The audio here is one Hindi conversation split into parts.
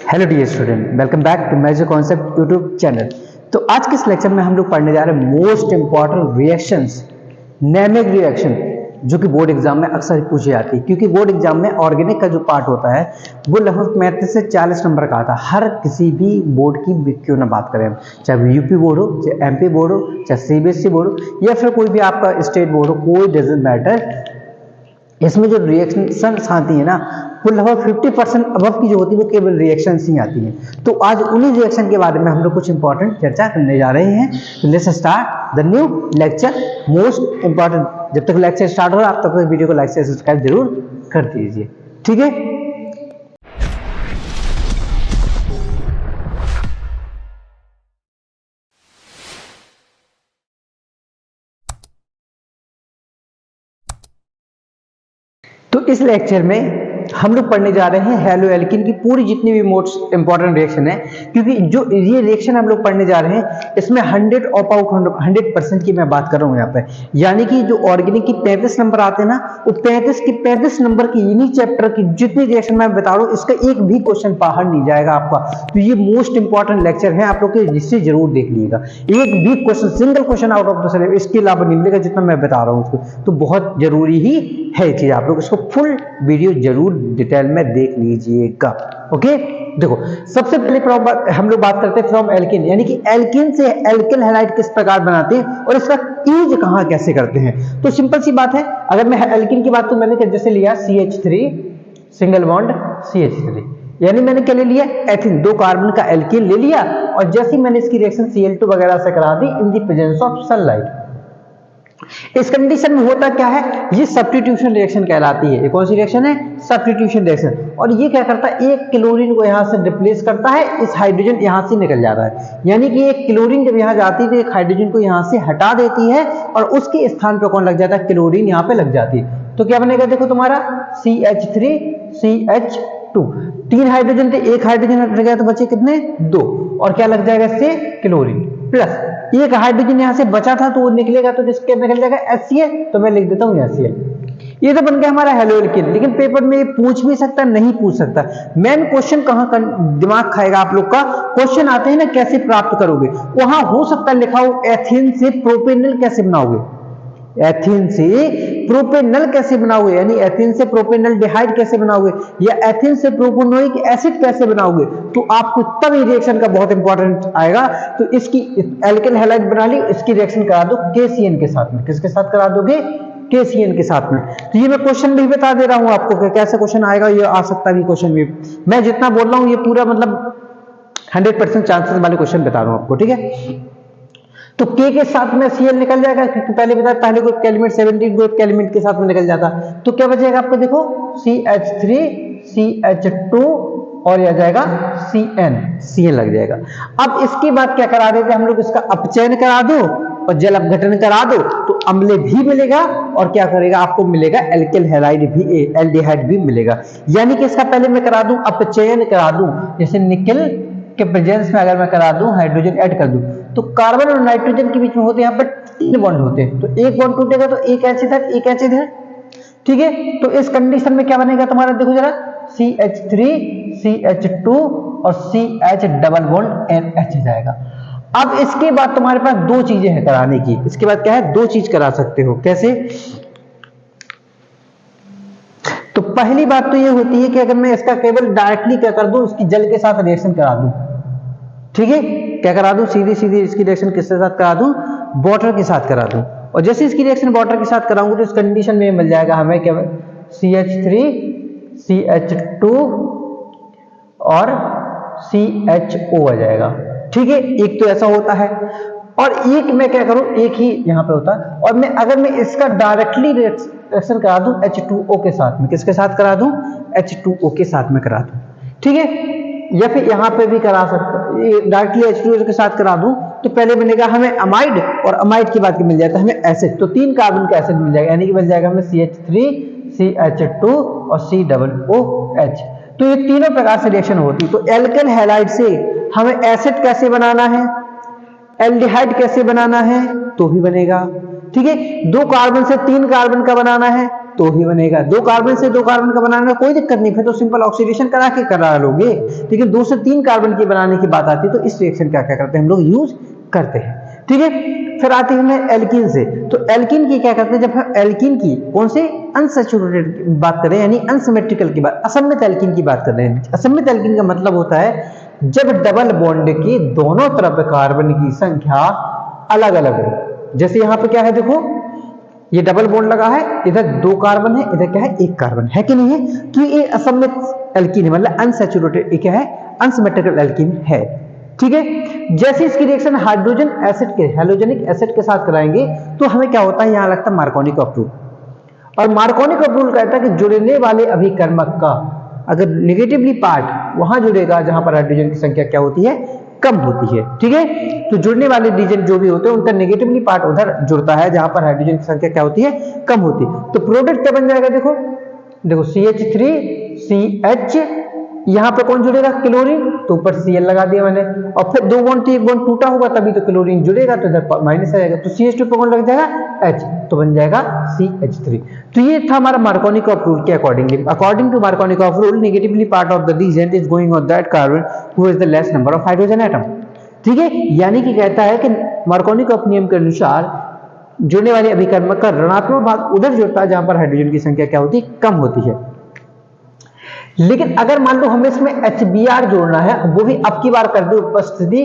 Hello dear student, welcome back to magic concept YouTube channel. तो आज के इस लेक्चर में हम लोग पढ़ने जा रहे हैं मोस्ट इंपॉर्टेंट रिएक्शंस, नेमिक रिएक्शन, जो कि बोर्ड एग्जाम में अक्सर पूछी जाती है। क्योंकि बोर्ड एग्जाम में ऑर्गेनिक का जो पार्ट होता है वो लगभग 35 से 40 नंबर का आता है। हर किसी भी बोर्ड की क्यों ना बात करें, चाहे यूपी बोर्ड हो, चाहे एमपी बोर्ड हो, चाहे सीबीएसई बोर्ड हो, या फिर कोई भी आपका स्टेट बोर्ड हो, कोई डजंट मैटर। इसमें जो रिएक्शंस आती है ना, वो लगभग 50% अबव की जो होती है वो केवल रिएक्शंस ही आती हैं। तो आज उन्हीं रिएक्शन के बारे में हम लोग कुछ इंपॉर्टेंट चर्चा करने जा रहे हैं। तो let's start the new lecture, most important. जब तक लेक्चर स्टार्ट हो रहा है आप तब तक वीडियो को लाइक से सब्सक्राइब जरूर कर दीजिए, ठीक है। तो इस लेक्चर में हम लोग पढ़ने जा रहे हैं हैलो एल्किन की पूरी जितनी भी मोस्ट इंपॉर्टेंट रिएक्शन है। क्योंकि जो ये रिएक्शन हम लोग पढ़ने जा रहे हैं इसमें 100% की मैं बात कर रहा हूं यहाँ पे। यानी कि जो ऑर्गेनिक की 35 नंबर आते हैं ना, वो 35 नंबर की इन्हीं चैप्टर की जितनी रिएक्शन मैं बता रहा हूँ इसका एक भी क्वेश्चन बाहर नहीं जाएगा आपका। तो ये मोस्ट इंपॉर्टेंट लेक्चर है, आप लोग के जिससे जरूर देख लीजिएगा। एक भी question, single question out of the syllabus इसके अलावा नहीं मिलेगा जितना मैं बता रहा हूँ उसको। तो बहुत जरूरी ही है चीज, आप लोग इसको फुल वीडियो जरूर डिटेल में देख लीजिएगा। ओके, देखो सबसे पहले हम लोग बात करते हैं फ्रॉम एल्किन, यानी कि एल्किन से एल्किल हैलाइड किस प्रकार बनाते हैं और इसका यूज कहां कैसे करते हैं। तो सिंपल सी बात है, अगर मैं एल्किन की बात तो मैंने जैसे लिया CH3 सिंगल बॉन्ड CH3, यानी मैंने क्या ले लिया, एथिन, 2 कार्बन का एल्किन ले लिया। और जैसे ही मैंने इसकी रिएक्शन Cl2 वगैरह से करा दी in the presence of sunlight, इस कंडीशन में होता क्या है, ये सब्स्टिट्यूशन रिएक्शन कहलाती है। ये कौन सी रिएक्शन है, सब्स्टिट्यूशन रिएक्शन। और ये क्या करता है, एक क्लोरीन को यहां से रिप्लेस करता है, इस हाइड्रोजन यहां से निकल जाता है। यानी कि एक क्लोरीन जब यहां जाती है तो एक हाइड्रोजन को यहां से हटा देती है और उसके स्थान पर कौन लग जाता है, क्लोरीन यहां पे लग जाती है। तो क्या बनेगा, देखो तुम्हारा CH3 CH2, 3 हाइड्रोजन थे, एक हाइड्रोजन हट गया तो बचे कितने, 2। और क्या लग जाएगा इससे, क्लोरीन, प्लस एक हाइड्रोजन यहां से बचा था तो वो निकलेगा तो जिसके निकल जाएगा HCl, तो मैं लिख देता हूं HCl। ये तो बन गया हमारा हैलो एल्किन। लेकिन पेपर में पूछ भी सकता, नहीं पूछ सकता। मेन क्वेश्चन कहां दिमाग खाएगा आप लोग का, क्वेश्चन आते हैं ना कैसे प्राप्त करोगे, वहां हो सकता है लिखा हो एथिन से प्रोपेनल कैसे बनाओगे, एथिन से प्रोपेनल कैसे बनाओगे, यानी एथिन से प्रोपेनल डिहाइड कैसे बनाओगे, या एथिन से प्रोपेनोइक एसिड कैसे बनाओगे। तो आपको तब ये रिएक्शन का बहुत इंपॉर्टेंट आएगा। तो इसकी एल्किल हैलाइड बना ली, इसकी रिएक्शन करा दो KCN के साथ में। किसके साथ करा दोगे, KCN के साथ में। तो ये मैं क्वेश्चन भी बता दे रहा हूं आपको कि कैसे क्वेश्चन आएगा, ये आ सकता भी क्वेश्चन भी। मैं जितना बोल रहा हूं ये पूरा मतलब 100% चांसेस वाले क्वेश्चन बता रहा हूं आपको, ठीक है। तो K के साथ में Cl निकल जाएगा, क्योंकि पहले बताया पहले ग्रुप के एलिमेंट 17 ग्रुप के एलिमेंट के साथ में निकल जाता। तो क्या बचेगा आपको, देखो CH3 CH2 और यह जाएगा CN लग जाएगा। अब इसके बाद क्या करा देते हम लोग, इसका अपचयन करा दो और जल अपघटन करा दो तो अम्ल भी मिलेगा और क्या करेगा, आपको मिलेगा एल्किल हैलाइड भी, एल्डिहाइड भी मिलेगा। यानी कि इसका पहले मैं करा दूं, अपचयन करा दूं, जैसे निकल के प्रेजेंस में अगर मैं करा दूं हाइड्रोजन ऐड कर दूं, तो कार्बन और नाइट्रोजन के बीच में होते हैं यहाँ पर 3 बॉन्ड होते हैं। तो एक बॉन्ड टूटेगा तो एक एसिड है, एक एसिड है, ठीक है। तो इस कंडीशन में क्या बनेगा तुम्हारा, देखो जरा, CH3 CH2 और CH डबल बॉन्ड NH जाएगा। अब इसके बाद तुम्हारे पास 2 चीजें हैं कराने की। इसके बाद क्या है, 2 चीज करा सकते हो। कैसे, तो पहली बात तो ये होती है कि अगर मैं इसका केवल डायरेक्टली क्या कर दूं, इसकी जल के साथ रिएक्शन करा दूं, ठीक है। क्या करा दूं, सीधी सीधी इसकी रिएक्शन किसके साथ करा दूं, वाटर के साथ करा दूं। और जैसे इसकी रिएक्शन वाटर के साथ कराऊंगा तो इस कंडीशन में मिल जाएगा हमें क्या, CH3 CH2 और CHO आ जाएगा, ठीक है। एक तो ऐसा होता है और एक मैं क्या करूं, एक ही यहां पे होता है। और मैं अगर मैं इसका डायरेक्टली रिएक्शन करा दूं H2O के साथ में, किसके साथ करा दूं, H2O के साथ में करा दूं, ठीक है। या फिर यहां पे भी करा सकता, डायरेक्टली H2O के साथ करा दूं तो पहले बनेगा हमें अमाइड और अमाइड के बाद मिल जाता है हमें एसिड। तो 3 कार्बन का एसिड मिल जाएगा, यानी कि मिल जाएगा हमें CH3 CH2 और COOH। तो ये तीनों प्रकार से रिएक्शन होती है। तो एल्किल हैलाइड से हमें एसिड कैसे बनाना है, एल्डिहाइड कैसे बनाना है, तो भी बनेगा, ठीक है। 2 कार्बन से 3 कार्बन का बनाना है तो ही बनेगा। 2 कार्बन से 2 कार्बन का बनाने में कोई दिक्कत नहीं, फिर तो सिंपल ऑक्सीडेशन करा के करा लोगे। लेकिन 2 से 3 कार्बन की बनाने की बात आती है तो इस रिएक्शन का क्या करते हैं हम लोग यूज करते हैं। ठीक है, फिर आते हैं हमें एल्कीन से। तो एल्कीन की क्या करते हैं, जब हम एल्कीन की कौन से अनसैचुरेटेड की बात करें यानी अनसिमेट्रिकल की बात, असममित एल्कीन की बात कर रहे हैं। असममित एल्कीन का मतलब होता है जब डबल बॉन्ड की दोनों तरफ कार्बन की संख्या अलग अलग हो। जैसे यहां पे क्या है, देखो ये डबल बॉन्ड लगा है, इधर 2 कार्बन है, इधर क्या है 1 कार्बन है कि नहीं है, तो ये असममित एल्कीन है, मतलब अनसैचुरेटेड, ये क्या है अनसिमेट्रिकल एल्कीन है। ठीक है, जैसे इसकी रिएक्शन हाइड्रोजन एसिड के हैलोजेनिक एसिड के साथ कराएंगे तो हमें क्या होता है, यहां लगता है मार्कोनी ऑफ रूल। और मार्कोनी ऑफ रूल कहता है कि जुड़ने वाले अभिकर्मक का अगर निगेटिवली पार्ट वहां जुड़ेगा जहां पर हाइड्रोजन की संख्या क्या होती है, कम होती है। ठीक है, तो जुड़ने वाले रीजन जो भी होते हैं उनका नेगेटिवली पार्ट उधर जुड़ता है जहां पर हाइड्रोजन की संख्या क्या होती है, कम होती है। तो प्रोडक्ट क्या बन जाएगा, देखो देखो CH3CH, यहां पर कौन जुड़ेगा, क्लोरीन, तो ऊपर Cl लगा दिया मैंने, और फिर 2 बॉन्ड 1 बॉन्ड टूटा होगा तभी तो क्लोरीन जुड़ेगा, तो इधर माइनस आ जाएगा, तो CH2 पे कौन लग जाएगा, H, तो बन जाएगा CH3। तो ये था हमारा मार्कोनी ऑफ रूल के accordingly. According to Markovnikov of rule, negatively part of the reagent is going on that carbon who is the less number of hydrogen atom. ठीक है, यानी कि कहता है कि मार्कोनी ऑफ नियम के अनुसार जुड़ने वाले अभिकर्मक का ऋणात्मक भाग उधर जुड़ता है जहां पर हाइड्रोजन की संख्या क्या होती है, कम होती है। लेकिन अगर मान लो हमें इसमें HBr जोड़ना है, वो भी अब की बार कर दी उपस्थिति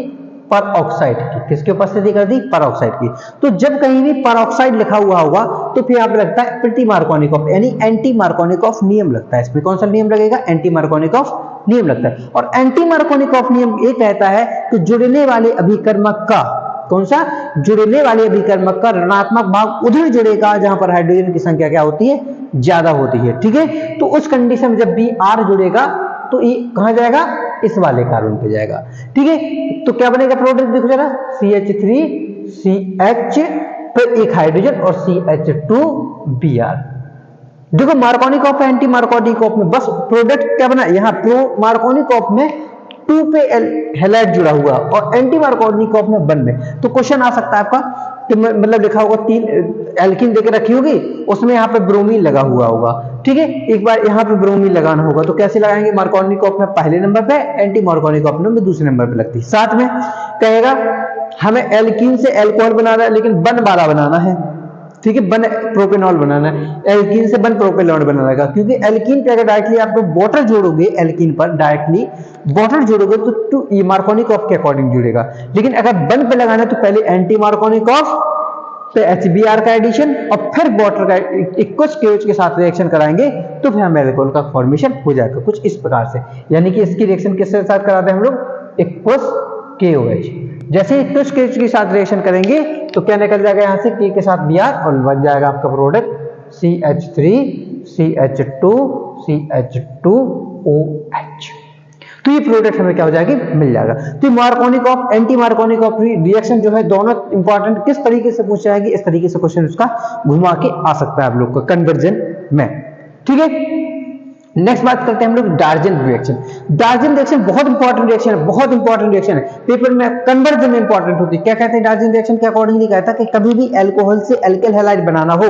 पर ऑक्साइड की, किसकी उपस्थिति कर दी, पर ऑक्साइड की, तो जब कहीं भी पर ऑक्साइड लिखा हुआ होगा तो फिर यहाँ पे लगता है प्रति मार्कोनी ऑफ यानी एंटी मार्कोनी ऑफ नियम लगता है। इसमें कौन सा नियम लगेगा, एंटी मार्कोनी ऑफ नियम लगता है। और एंटी मार्कोनी ऑफ नियम ये कहता है कि जुड़ने वाले अभिकर्मक का, कौन सा, जुड़ने वाले अभिकर्मक का ऋणात्मक भाग उधर जुड़ेगा जहां पर हाइड्रोजन की संख्या क्या होती है, ज्यादा होती है। ठीक है, तो उस कंडीशन में जब Br जुड़ेगा तो ये कहां जाएगा, इस वाले कार्बन पे जाएगा। ठीक है, तो क्या बनेगा प्रोडक्ट, देखो जरा CH3CH, फिर एक हाइड्रोजन और CH2Br। देखो मार्कोनिक ऑफ एंटी मार्कोनिक ऑफ में बस प्रोडक्ट क्या बना, यहाँ प्रो मार्कोनिक ऑफ में 2 पे हैलाइड जुड़ा हुआ और एंटी मार्कोनिक ऑफ में 1 में। तो क्वेश्चन आ सकता है आपका कि मतलब लिखा होगा 3 एल्कीन देके रखी होगी, उसमें यहाँ पे ब्रोमीन लगा हुआ होगा। ठीक है, एक बार यहाँ पे ब्रोमीन लगाना होगा तो कैसे लगाएंगे, मार्कोनिक ऑफ में पहले नंबर पे, एंटी मार्कोनिक ऑफ में दूसरे नंबर पे लगती है। साथ में कहेगा हमें एल्कीन से एल्कोहल बनाना है लेकिन 1 वाला बनाना है। ठीक है, 1 प्रोपेनॉल बनाना है, एल्कीन से 1 प्रोपेनॉल बनाना है, क्योंकि एल्कीन पे अगर डायरेक्टली आप लोग वाटर जोड़ोगे, एल्कीन पर डायरेक्टली वाटर जोड़ोगे तो ये मार्कोनिक ऑफ के अकॉर्डिंग जुड़ेगा। लेकिन अगर 1 पे लगाना है तो पहले एंटी मार्कोनिक ऑफ पे HBr का एडिशन और फिर वाटर का इक्वस KOH के साथ रिएक्शन कराएंगे तो फिर हमें एल्कोहल का फॉर्मेशन हो जाएगा कुछ इस प्रकार से। यानी कि इसकी रिएक्शन किसके साथ कराते हैं हम लोग, इक्वस KOH। जैसे इक्वस KOH के साथ रिएक्शन करेंगे तो क्या निकल जाएगा, यहाँ से K के साथ Br और बन जाएगा आपका प्रोडक्ट CH3CH2CH2OH। तो ये प्रोडक्ट हमें क्या हो जाएगी, मिल जाएगा। तो मार्कोनिक of anti Markovnikov of reaction जो है दोनों इंपॉर्टेंट किस तरीके से पूछ जाएगी, इस तरीके से क्वेश्चन उसका घुमा के आ सकता है आप लोग को कन्वर्जन में। ठीक है, नेक्स्ट बात करते हैं हम लोग डार्जन रिएक्शन। डार्जन रिएक्शन बहुत इंपॉर्टेंट रिएक्शन है, बहुत इंपॉर्टेंट रिएक्शन है, पेपर में कन्वर्जन में इंपॉर्टेंट होती है। क्या कहते हैं डार्जन रिएक्शन के अकॉर्डिंगली, कहता है कि कभी भी अल्कोहल से एल्किल हैलाइड बनाना हो,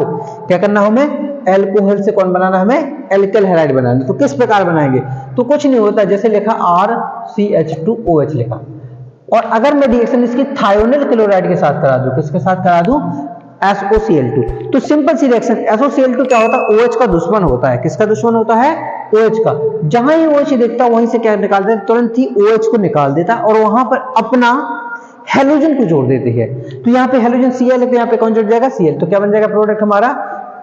क्या करना हो, हमें अल्कोहल से कौन बनाना, हमें एल्किल हैलाइड बनाना। तो किस प्रकार बनाएंगे, तो कुछ नहीं होता, जैसे लिखा RCH2OH लिखा, और अगर मैं रिएक्शन इसकी थायोनिल क्लोराइड के साथ करा दूं, किसके साथ करा दूं, SOCl2, तो सिंपल सी रिएक्शन, SOCl2 क्या होता है, OH का दुश्मन होता है। किसका दुश्मन होता है, OH का। जहां ही OH देखता है वहीं से क्या निकाल देता है, तुरंत ही OH को निकाल देता है और वहां पर अपना हेलोजन को जोड़ देती है। तो यहाँ पे हेलोजन Cl है तो यहाँ पे कौन जुड़ जाएगा, Cl। तो क्या बन जाएगा प्रोडक्ट हमारा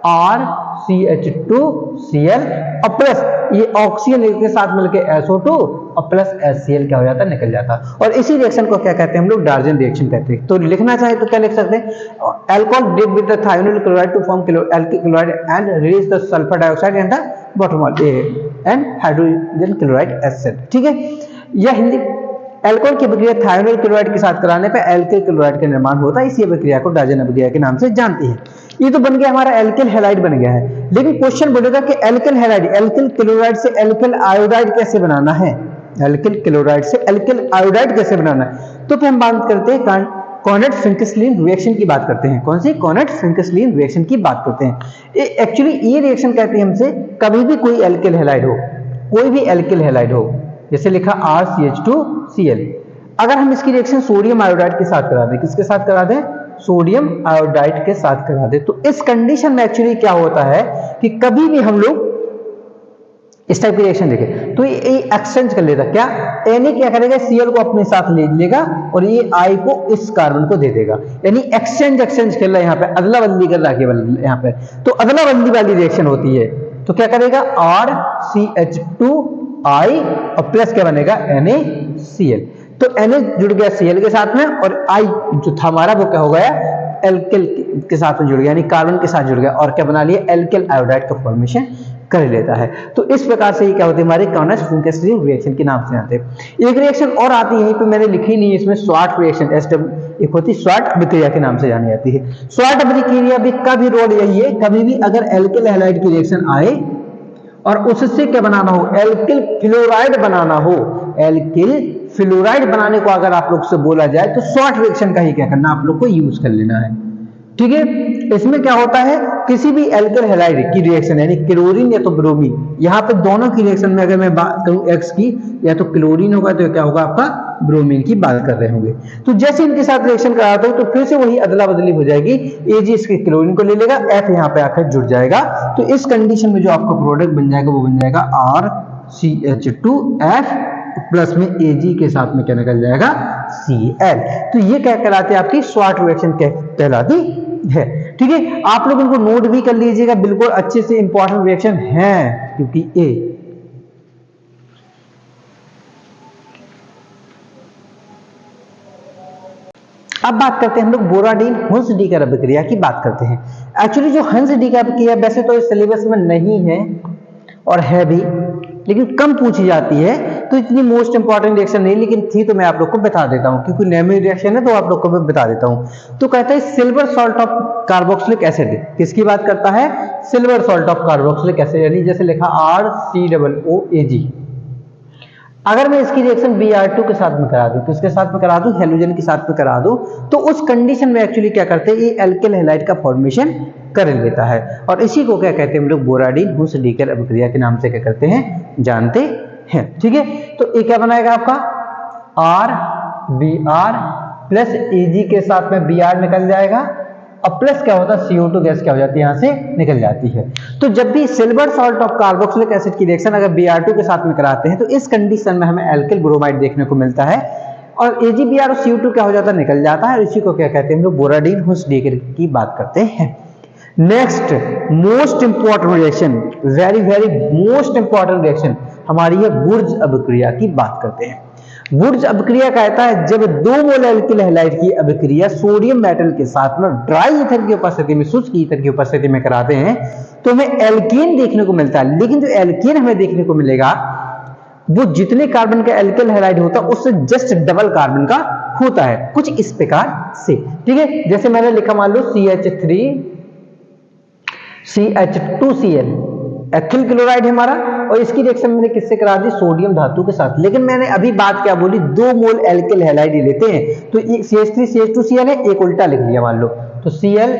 RCH2Cl और प्लस ये ऑक्सीजन के साथ मिलकर SO2 और प्लस HCl क्या हो जाता है, निकल जाता है। और इसी रिएक्शन को क्या कहते हैं हम लोग, डार्जन रिएक्शन कहते हैं। तो लिखना चाहे तो क्या लिख सकते हैं, alcohol did with the thionyl chloride to form alkyl chloride and release the sulphur dioxide and the bottom and hydrogen chloride acid. ठीक है, यह हिंदी अल्कोहल की प्रक्रिया थायोनिल क्लोराइड के साथ कराने पर एल्किल क्लोराइड का निर्माण होता है। इसी प्रक्रिया को डार्जन अभिक्रिया के नाम से जानते हैं। ये तो बन गया हमारा एल्किल हैलाइड बन गया है, लेकिन क्वेश्चन बोलेगा कि एल्किल हैलाइड, एल्किल क्लोराइड से एल्किल आयोडाइड कैसे बनाना है, एल्किल क्लोराइड से एल्किल आयोडाइड कैसे बनाना है। तो फिर हम बात करते हैं कॉर्नेट फिंकस्लीन रिएक्शन की बात करते हैं। कौन सी? कॉर्नेट फिंकस्लीन रिएक्शन की बात करते हैं। एक्चुअली ये रिएक्शन कहते हैं हमसे कभी भी कोई एल्किल हैलाइड हो, कोई भी एल्किल हैलाइड हो, जैसे लिखा RCH2Cl, अगर हम इसकी रिएक्शन सोडियम आयोडाइड के साथ करा दें, किसके साथ करा दें? सोडियम आयोडाइड के साथ करा दें, तो इस कंडीशन में एक्चुअली क्या होता है कि कभी भी हम लोग इस टाइप की रिएक्शन देखें तो ये एक्सचेंज कर लेगा। क्या? Na क्या करेगा? Cl को अपने साथ ले लेगा और ये I को इस कार्बन को दे देगा, यानी एक्सचेंज खेल रहा है, यहाँ पे अदला बदली कर रहा है केवल यहाँ पे, तो अदला बदली वाली रिएक्शन होती है। तो क्या करेगा? RCH2I और प्लस क्या बनेगा? NaCl। तो Na जुड़ गया Cl के साथ में और I जो था हमारा वो क्या हो गया? एल्किल के साथ में जुड़ गया, यानी कार्बन के साथ जुड़ गया और क्या बना लिया? एल्किल आयोडाइड का फॉर्मेशन कर लेता है। तो इस प्रकार से ये क्या होती है? हमारे कॉर्नेट फिंकस्लीन रिएक्शन के नाम से आते हैं। एक रिएक्शन और आती है, यहीं पे मैंने लिखी नहीं है, इसमें स्वार्ट रिएक्शन, एक होती है स्वार्ट अभिक्रिया के नाम से जानी जाती है। स्वार्ट अभिक्रिया भी का भी रोल यही है, कभी भी अगर एल्किल हैलाइड की रिएक्शन आए और उससे क्या बनाना हो? एल्किल फ्लोराइड बनाना हो, एल्किल फ्लोराइड बनाने को अगर आप लोग से बोला जाए तो स्वार्ट रिएक्शन का ही क्या करना आप लोग को यूज कर लेना है। ठीक है, इसमें क्या होता है? किसी भी एल्किल हैलाइड की रिएक्शन यानी क्लोरीन या तो ब्रोमीन, यहाँ पे दोनों की रिएक्शन में अगर मैं बात करूं एक्स की, या तो क्लोरीन होगा तो क्या होगा? आपका ब्रोमीन की बात कर रहे होंगे। तो जैसे इनके साथ रिएक्शन कराता हूं तो फिर से वही अदला बदली हो जाएगी, Ag इसके क्लोरीन को ले लेगा, F यहाँ पे आकर जुड़ जाएगा, तो इस कंडीशन में जो आपका प्रोडक्ट बन जाएगा वो बन जाएगा RCH2F प्लस में Ag के साथ में क्या निकल जाएगा? Cl। तो ये क्या कहलाते हैं? आपकी स्वार्ट रिएक्शन कहलाती है। ठीक है, आप लोग इनको नोट भी कर लीजिएगा, बिल्कुल अच्छे से इंपॉर्टेंट रिएक्शन है, क्योंकि अब बात करते हैं हम लोग बोराडीन हुंस-डीकर अभिक्रिया की बात करते हैं। एक्चुअली जो हंस-डीकर अभिक्रिया वैसे तो इस सिलेबस में नहीं है और है भी, लेकिन कम पूछी जाती है, तो इतनी मोस्ट इंपॉर्टेंट रिएक्शन नहीं, लेकिन थी तो मैं आप लोग को बता देता हूं, क्योंकि नेमी रिएक्शन है तो आप लोग को मैं बता देता हूं। तो कहता है silver salt of carboxylic acid, किसकी बात करता है? Silver salt of carboxylic acid, यानी जैसे लिखा RCOOAG। अगर मैं इसकी रिएक्शन Br2 के साथ में करा दूं, किसके साथ में करा दूं? हेलोजन के साथ में करा दूं, तो उस कंडीशन में एक्चुअली क्या करते हैं? ये एल्किल हैलाइड का फॉर्मेशन कर लेता है, और इसी को क्या कहते हैं हम लोग? बोराडीन हुंस-डीकर अभिक्रिया के नाम से क्या करते हैं? जानते हैं। ठीक है, तो ये क्या बनाएगा आपका? RBr प्लस Ag के साथ में Br निकल जाएगा, और प्लस क्या होता है? CO2 गैस क्या हो जाती है? यहाँ से निकल जाती है। तो जब भी silver salt of carboxylic acid की रिएक्शन अगर Br2 के साथ में कराते हैं तो इस कंडीशन में हमें एल्किल ब्रोमाइड देखने को मिलता है, और AgBr और CO2 क्या हो जाता है? निकल जाता है, और इसी को क्या कहते हैं हम लोग? बोराडीन हुंस-डीकर की बात करते हैं। Next most important reaction, very very most important reaction हमारी है बुर्ज अभिक्रिया की बात करते हैं। बुर्ज अभिक्रिया कहता है जब 2 मोल एल्किल हैलाइड की अभिक्रिया सोडियम मेटल के साथ में ड्राई ईथर की उपस्थिति में, शुष्क ईथर की उपस्थिति में कराते हैं तो हमें एल्केन देखने को मिलता है। लेकिन जो एल्केन हमें देखने को मिलेगा वो जितने कार्बन का एल्किल हैलाइड होता है उससे जस्ट डबल कार्बन का होता है, कुछ इस प्रकार से। ठीक है, जैसे मैंने लिखा मान लो CH2Cl एथिल क्लोराइड है हमारा, और इसकी रिएक्शन मैंने किससे करा दी? सोडियम धातु के साथ। लेकिन मैंने अभी बात क्या बोली? 2 मोल एल्किल हैलाइड लेते हैं, तो CH3CH2Cl है, एक उल्टा लिख लिया मान लो, तो Cl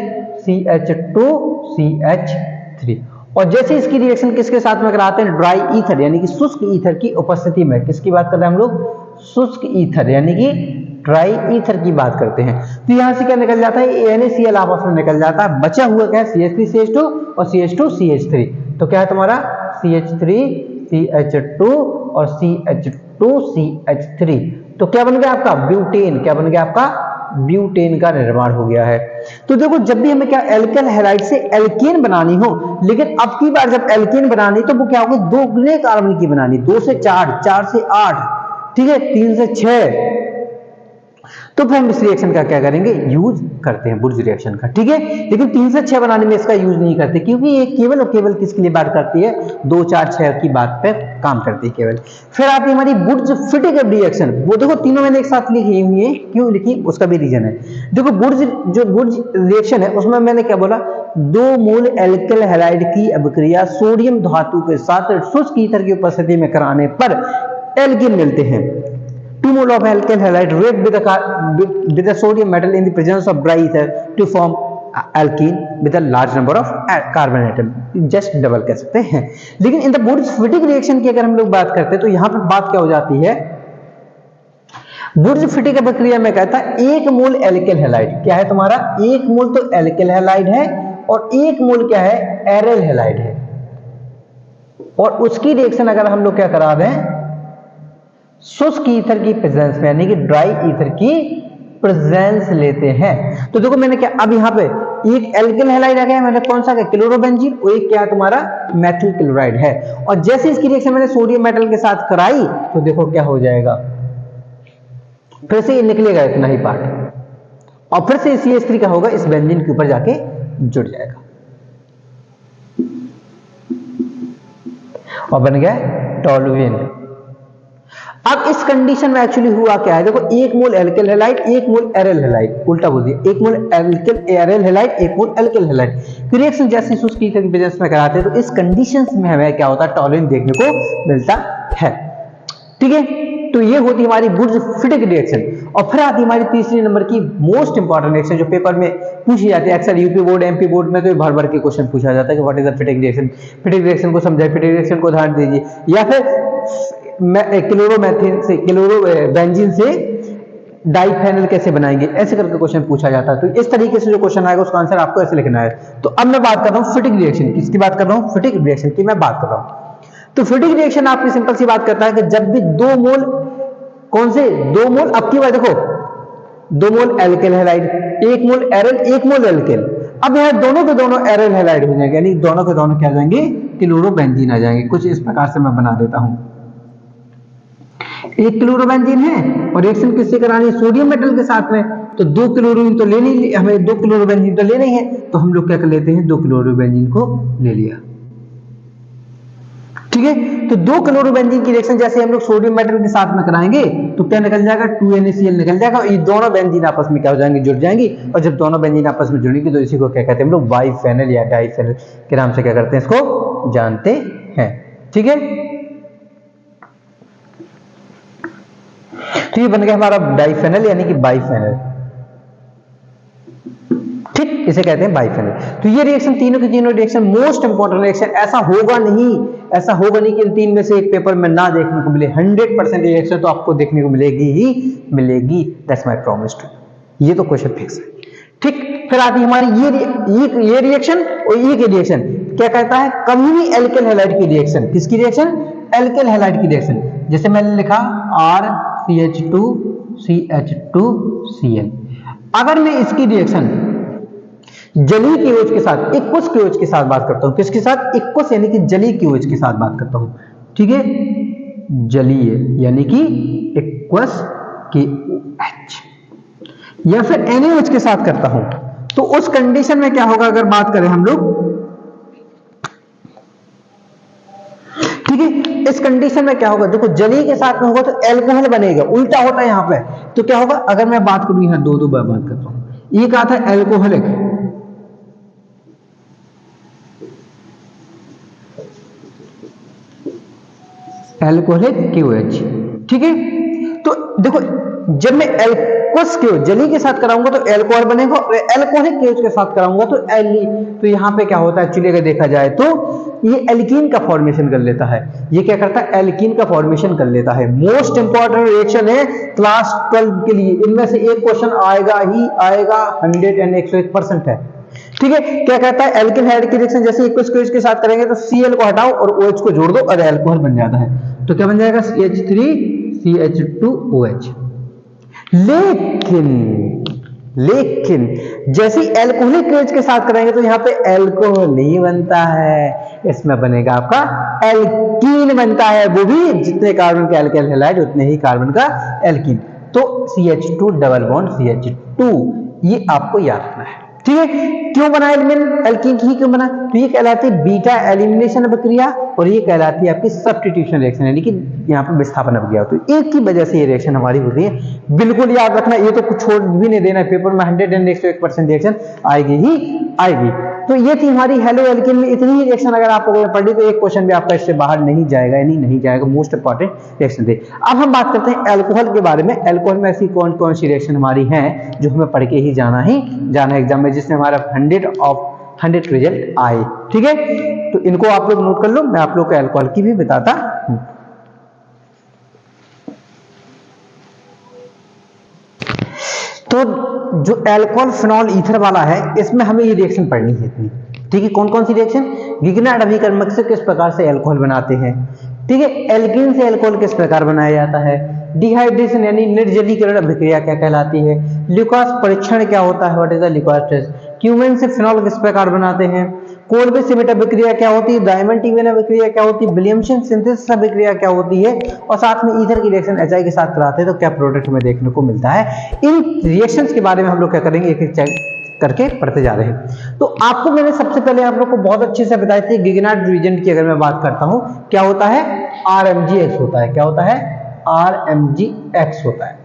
CH2CH3। और जैसे इसकी रिएक्शन किसके साथ में कराते हैं? ड्राई ईथर यानी कि शुष्क ईथर की उपस्थिति में। किसकी बात कर रहे हैं हम लोग? शुष्क ईथर यानी कि ड्राई ईथर की बात करते हैं। तो यहां से क्या निकल जाता है? NaCl आपस में निकल जाता है, बचा हुआ क्या है? CH3CH2 और CH2CH3। तो क्या है तुम्हारा? CH3CH2 और CH2CH3। तो क्या बन गया आपका? ब्यूटेन। क्या बन गया आपका? ब्यूटेन का निर्माण हो गया है। तो देखो जब भी हमें क्या एल्किल हैलाइड से एल्केन बनानी हो, लेकिन अब की बार जब एल्केन बनानी तो वो क्या होगा? 2 कार्बन की बनानी, 2 से 4, 4 से 8, ठीक है, 3 से 6। तो फिर हम इस रिएक्शन का क्या करेंगे? यूज करते हैं बुर्ज रिएक्शन का। ठीक है, लेकिन 3 से 6 बनाने में इसका यूज नहीं करते, क्योंकि ये केवल और केवल किसके लिए बात करती है? 2, 4, 6 की बात पे काम करती है केवल। फिर आती है हमारी बुर्ज फिटिक रिएक्शन। वो देखो तीनों मैंने एक साथ लिखी हुई है, क्यों लिखी? उसका भी रीजन है। देखो बुर्ज रिएक्शन है उसमें मैंने क्या बोला? 2 मोल एल्किल हैलाइड की अभिक्रिया सोडियम धातु के साथ शुष्क ईथर की उपस्थिति में कराने पर एल्कीन मिलते हैं। 2 mole of alkyl halide react with the sodium metal in the presence of dry ether to form alkene with a large number of carbon atom, just double कह सकते हैं। लेकिन इन द बुर्ज-फिटिक रिएक्शन की अगर हम लोग बात करते हैं तो यहां पर बात क्या हो जाती है, बुर्ज-फिटिक प्रक्रिया में कहता है 1 मोल एल्किल हैलाइड क्या है तुम्हारा, 1 मोल तो एल्किल हैलाइड है और 1 मोल क्या है, एरिल हैलाइड है। और उसकी रिएक्शन अगर हम लोग क्या करा दें, शुष्क ईथर की प्रेजेंस में, यानी कि ड्राई ईथर की प्रेजेंस लेते हैं। तो देखो मैंने क्या, अब यहाँ पे एक एल्किल हैलाइड आ गया, मैंने कौन सा, क्लोरोबेंजीन, और एक क्या तुम्हारा मेथिल क्लोराइड है। और जैसे इसकी रिएक्शन मैंने सोडियम मेटल के साथ कराई तो देखो क्या हो जाएगा, फिर से ये निकलेगा इतना ही पार्ट और फिर से CH3 क्या होगा, इस बेंजीन के ऊपर जाके जुड़ जाएगा और बन गया टोलुइन। अब इस कंडीशन में एक्चुअली हुआ क्या है, देखो 1 मोल एल्किल हैलाइड 1 मोल एरिल हैलाइड, उल्टा बोल दिया, 1 मोल एल्किल एरिल हैलाइड 1 मोल एल्किल हैलाइड की रिएक्शन जैसे शुष्क ईथर की प्रेजेंस में कराते हैं तो इस कंडीशंस में हमें क्या होता है, टोलुइन देखने को मिलता है। ठीक है, तो ये होती हमारी बुर्ज-फिटिक रिएक्शन। और फिर आती हमारी तीसरी नंबर की मोस्ट इंपॉर्टेंट रिएक्शन जो पेपर में पूछी जाती है अक्सर, यूपी बोर्ड MP बोर्ड में तो भर भर के क्वेश्चन पूछा जाता है कि what is the फिटिक reaction. फिटिक reaction को समझाइए, फिटिक रिएक्शन को उदाहरण दीजिए, या फिर क्लोरोमेथिन से क्लोरोबेंजीन से डाइफेनल कैसे बनाएंगे, ऐसे करके क्वेश्चन पूछा जाता है। तो इस तरीके से जो क्वेश्चन आएगा उसका आंसर आपको ऐसे लिखना है। तो अब मैं बात कर रहा हूं फिटिक रिएक्शन, किसकी बात कर रहा हूं, फिटिक रिएक्शन की मैं बात कर रहा हूं। तो फिटिक रिएक्शन आपकी सिंपल सी बात करता है कि जब भी 2 मोल, कौन से 2 मोल, अब की बात देखो 2 मोल एल्किल हैलाइड 1 मोल एरिल 1 मोल एल्किल, अब यहां दोनों के दोनों एरिल हैलाइड हो जाएंगे, यानी दोनों के दोनों क्या आ जाएंगे, क्लोरोबेंजीन आ जाएंगे। कुछ इस प्रकार से मैं बना देता हूं, एक क्लोरोबेंजीन है और रिएक्शन किससे करानी है, सोडियम मेटल के साथ में, तो 2 क्लोरीन तो लेनी, हमें 2 क्लोरोबेंजीन तो लेने हैं, तो हम लोग क्या कर लेते हैं, 2 क्लोरोबेंजीन को ले लिया। ठीक है, तो 2 क्लोरोबेंजीन की रिएक्शन जैसे हम लोग सोडियम मेटल के साथ में कराएंगे तो क्या निकल जाएगा, 2NaCl निकल जाएगा और ये दोनों बेंजीन आपस में क्या हो जाएंगे, जुड़ जाएंगी। और जब दोनों बेंजीन आपस में जुड़ेंगी तो इसी को क्या कहते हैं हम लोग, बाइफेनल या डाइफेनल के नाम से क्या करते हैं, इसको जानते हैं। ठीक है, तो ये बन गया हमारा डाइफेनल यानी कि बाइफेनल। ठीक, इसे कहते हैं बाइफेनल। तो ये रिएक्शन तीनों की तीनों रिएक्शन मोस्ट इंपॉर्टेंट रिएक्शन, ऐसा होगा नहीं कि इन 3 में से एक पेपर में ना देखने को मिले, 100% रिएक्शन तो आपको देखने को मिलेगी ही मिलेगी, दैट्स माय प्रॉमिस टू, ये तो क्वेश्चन फिक्स है। ठीक, फिर आती है हमारी ये रिएक्शन और ये रिएक्शन क्या कहता है, कभी भी एल्किल हैलाइड की रिएक्शन, किसकी रिएक्शन, एल्किल हैलाइड की रिएक्शन। जैसे मैंने लिखा RCH2CH2Cl, अगर मैं इसकी रिएक्शन जलीय KOH के साथ, एक्वस KOH के साथ बात करता हूं, किसके साथ, एक्वस यानी कि जलीय KOH के साथ बात करता हूं। ठीक है, जलीय यानी कि एक्वस KOH, या फिर NaOH के साथ करता हूं, तो उस कंडीशन में क्या होगा, अगर बात करें हम लोग, ठीक है, इस कंडीशन में क्या होगा, देखो जलीय के साथ में होगा तो एल्कोहल बनेगा, उल्टा होता है यहां पे। तो क्या होगा, अगर मैं बात करूं, यहां दो बार बात करता हूं, ये कहा था एल्कोहलिक, एल्कोहलिक KOH। ठीक है, तो देखो जब मैं एक्वस KOH जलीय के साथ कराऊंगा तो एल्कोहल बनेगा और एल्कोहलिक KOH के साथ कराऊंगा तो एल्ली, तो यहां पे क्या होता है एक्चुअली अगर देखा जाए तो ये एल्कीन का फॉर्मेशन कर लेता है। ये क्या करता है, एल्कीन का फॉर्मेशन कर लेता है। मोस्ट इंपॉर्टेंट रिएक्शन है क्लास 12 के लिए, इनमें से एक क्वेश्चन आएगा ही आएगा, 101% है। ठीक है, क्या कहता है, एल्किल हैलाइड की रिएक्शन जैसे एक्वस KOH के साथ करेंगे तो Cl को हटाओ और OH को जोड़ दो और एल्कोहल बन जाता है। तो क्या बन जाएगा, CH3CH2OH। लेकिन जैसे एल्कोहलिक KOH के साथ करेंगे तो यहाँ पे एल्कोहल नहीं बनता है, इसमें बनेगा आपका एल्कीन बनता है, वो भी जितने कार्बन का एल्किल हैलाइड उतने ही कार्बन का एल्कीन। तो CH2 डबल बॉन्ड CH2, ये आपको याद रखना है। ठीक है, क्यों बना एल्कीन ही क्यों बना, तो ये कहलाती है बीटा एलिमिनेशन प्रक्रिया और ये कहलाती है आपकी सब्स्टिट्यूशन रिएक्शन, यानी कि यहाँ पर विस्थापन अभिक्रिया। तो एक की वजह से ये रिएक्शन हमारी होती है, बिल्कुल याद रखना, ये तो कुछ छोड़ भी नहीं देना, पेपर में 101% रिएक्शन आएगी ही आएगी। तो ये थी हमारी हेलो एल्केन में इतनी ही रिएक्शन अगर आप लोगों ने पढ़ी तो एक क्वेश्चन भी आपका इससे बाहर नहीं जाएगा, यानी नहीं जाएगा, मोस्ट इंपॉर्टेंट रिएक्शन थे। अब हम बात करते हैं अल्कोहल के बारे में। अल्कोहल में ऐसी कौन कौन सी रिएक्शन हमारी हैं जो हमें पढ़ के ही जाना एग्जाम में, जिससे हमारा 100 रिजल्ट आए। ठीक है, तो इनको आप लोग नोट कर लो, मैं आप लोग को अल्कोहल की भी बताता हूं। तो जो अल्कोहल फिनॉल ईथर वाला है, इसमें हमें ये रिएक्शन पढ़नी है इतनी। ठीक है, कौन कौन सी रिएक्शन? गिगनार्ड अभिकर्मक से किस प्रकार से अल्कोहल बनाते हैं। ठीक है, एल्कीन से अल्कोहल किस प्रकार बनाया जाता है। डिहाइड्रेशन यानी निर्जलीकरण अभिक्रिया क्या कहलाती है। ल्यूकास परीक्षण क्या होता है, what is the Lucas test. Cumene से फिनॉल किस प्रकार बनाते हैं। कोल्बे सिमेट अभिक्रिया क्या होती है। डायमंड-टिवेन अभिक्रिया क्या होती है। विलियमसन सिंथेसिस अभिक्रिया क्या होती है। और साथ में ईथर की रिएक्शन HI के साथ कराते हैं तो क्या प्रोडक्ट हमें देखने को मिलता है। इन रिएक्शंस के बारे में हम लोग क्या करेंगे, एक एक चेक करके पढ़ते जा रहे हैं। तो आपको मैंने सबसे पहले आप लोग को बहुत अच्छे से बताई थी गिगनार्ड रिएजेंट की अगर मैं बात करता हूं, क्या होता है, RMgX होता है। क्या होता है, RMgX होता है।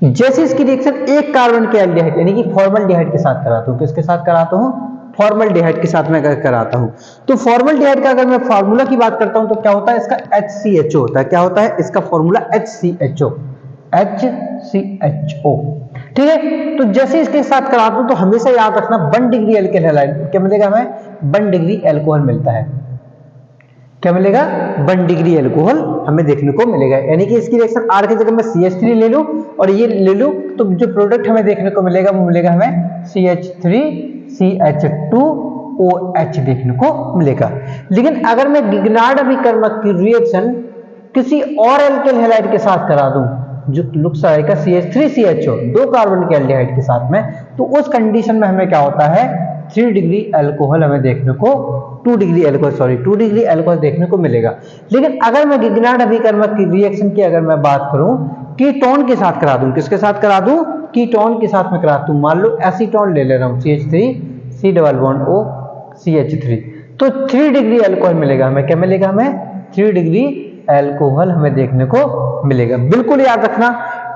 जैसे इसकी रिएक्शन एक कार्बन के एल्डिहाइड यानी कि फॉर्मल्डिहाइड के साथ कराता हूं, किसके साथ कराता हूं, फॉर्मल्डिहाइड के साथ मैं कराता हूं। तो फॉर्मल्डिहाइड का अगर मैं फार्मूला की बात करता हूं तो क्या होता है, इसका HCHO होता है। क्या होता है इसका फार्मूला, HCHO। ठीक है, तो जैसे इसके साथ कराता हूं तो हमेशा याद रखना 1 डिग्री एल्केन हैलाइड क्या मिलेगा, हमें 1 डिग्री अल्कोहल मिलता है। क्या मिलेगा, 1 डिग्री अल्कोहल हमें देखने को मिलेगा। यानी कि इसकी रिएक्शन R की जगह मैं CH3 ले लूं और ये ले लूं तो जो प्रोडक्ट हमें देखने को मिलेगा वो मिलेगा हमें CH3CH2OH देखने को मिलेगा। लेकिन अगर मैं गिगनार्ड अभिकर्मक की रिएक्शन किसी और एल्केन हैलाइड के साथ करा दूं जो लुक्स आएगा CH3CHO 2 कार्बन के एल्डिहाइड के साथ में, तो उस कंडीशन में हमें क्या होता है, 3 डिग्री अल्कोहल हमें देखने को 2 डिग्री अल्कोहल देखने को मिलेगा। लेकिन अगर मैं गिगनार्ड अभिकर्मक की रिएक्शन की अगर मैं बात करूं कीटोन के साथ करा दूं, किसके साथ करा दूं, कीटोन के साथ में करा दूं, मान लो एसीटोन ले ले रहा हूं CH3C+O CH3, तो 3 डिग्री अल्कोहल मिलेगा हमें। क्या मिलेगा हमें, 3 डिग्री अल्कोहल हमें देखने को मिलेगा। बिल्कुल याद रखना,